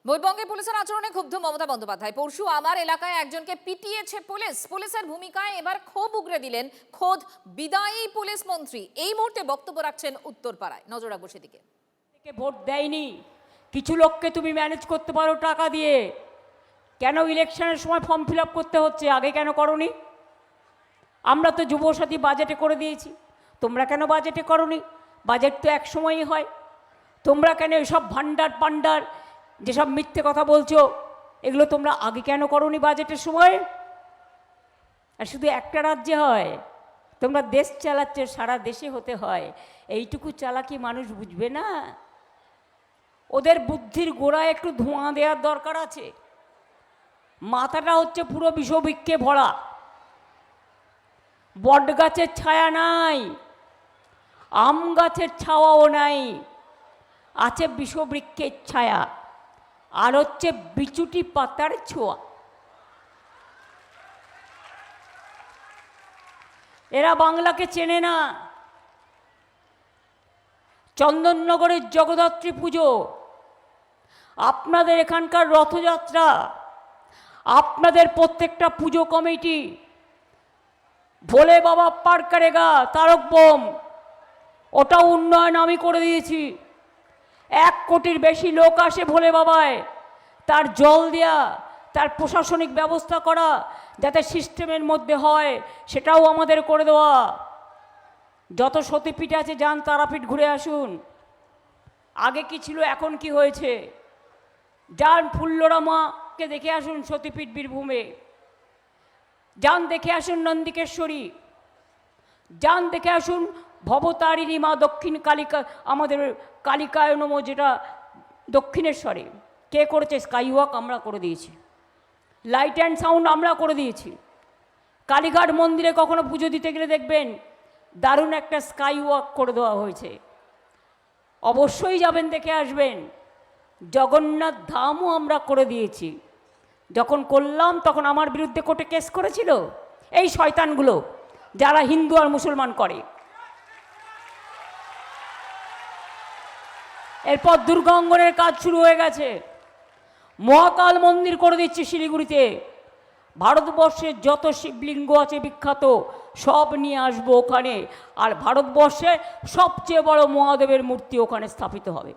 বৈবঙ্গে পুলিশের আচরণে ক্ষুব্ধ মমতা বন্দ্যোপাধ্যায়। পরশু আমার এলাকায় একজনকে পিটিয়েছে পুলিশের ভূমিকায় এবার ক্ষোভ উগরে দিলেন খোদ বিদায়ী পুলিশ মন্ত্রী। এই মুহূর্তে বক্তব্য রাখছেন উত্তরপাড়ায়, নজর রাখবো সেদিকে। ভোট দেয়নি, কিছু লোককে তুমি ম্যানেজ করতে পারো টাকা দিয়ে, কেন ইলেকশনের সময় ফর্ম ফিল আপ করতে হচ্ছে? আগে কেন করনি? আমরা তো যুবসাথী বাজেটে করে দিয়েছি, তোমরা কেন বাজেটে করনি? বাজেট তো এক সময়ই হয়, তোমরা কেন এসব ভান্ডার পান্ডার যেসব মিথ্যে কথা বলছো এগুলো তোমরা আগে কেন করনি বাজেটের সময়? আর শুধু একটা রাজ্যে হয়, তোমরা দেশ চালাচ্ছ, সারা দেশে হতে হয়। এইটুকু চালাকি মানুষ বুঝবে না? ওদের বুদ্ধির গোড়ায় একটু ধোঁয়া দেওয়ার দরকার আছে। মাথাটা হচ্ছে পুরো বিষবৃক্ষে ভরা, বট গাছের ছায়া নাই, আম গাছের ছাওয়াও নাই, আছে বিষবৃক্ষের ছায়া আর হচ্ছে বিচুটি পাতার ছোঁয়া। এরা বাংলাকে চেনে না। চন্দননগরের জগদ্ধাত্রী পুজো, আপনাদের এখানকার রথযাত্রা, আপনাদের প্রত্যেকটা পুজো কমিটি, ভোলে বাবা পার করেগা, তারক বোম, ওটা উন্নয়ন আমি করে দিয়েছি। 1 কোটির বেশি লোক আসে ভোলে বাবায়, তার জল দেয়া, তার প্রশাসনিক ব্যবস্থা করা যাতে সিস্টেমের মধ্যে হয় সেটাও আমাদের করে দেওয়া। যত সতীপীঠ আছে যান তারাপীঠ ঘুরে আসুন। আগে কি ছিল, এখন কি হয়েছে? যান ফুল্লরা মাকে দেখে আসুন সতীপীঠ বীরভূমে, যান দেখে আসুন নন্দিকেশ্বরী, যান দেখে আসুন ভবতারিণী মা দক্ষিণ কালিকা, আমাদের কালিকায় নমঃ যেটা দক্ষিণেশ্বরে। কে করেছে? স্কাই ওয়াক আমরা করে দিয়েছি, লাইট অ্যান্ড সাউন্ড আমরা করে দিয়েছি। কালীঘাট মন্দিরে কখনো পুজো দিতে গেলে দেখবেন দারুণ একটা স্কাই ওয়াক করে দেওয়া হয়েছে, অবশ্যই যাবেন, দেখে আসবেন। জগন্নাথ ধামও আমরা করে দিয়েছি। যখন করলাম তখন আমার বিরুদ্ধে কোর্টে কেস করেছিল এই শয়তানগুলো যারা হিন্দু আর মুসলমান করে। এরপর দুর্গা অঙ্গনের কাজ শুরু হয়ে গেছে, মহাকাল মন্দির করে দিচ্ছি শিলিগুড়িতে। ভারতবর্ষের যত শিবলিঙ্গ আছে বিখ্যাত সব নিয়ে আসবো ওখানে, আর ভারতবর্ষে সবচেয়ে বড় মহাদেবের মূর্তি ওখানে স্থাপিত হবে।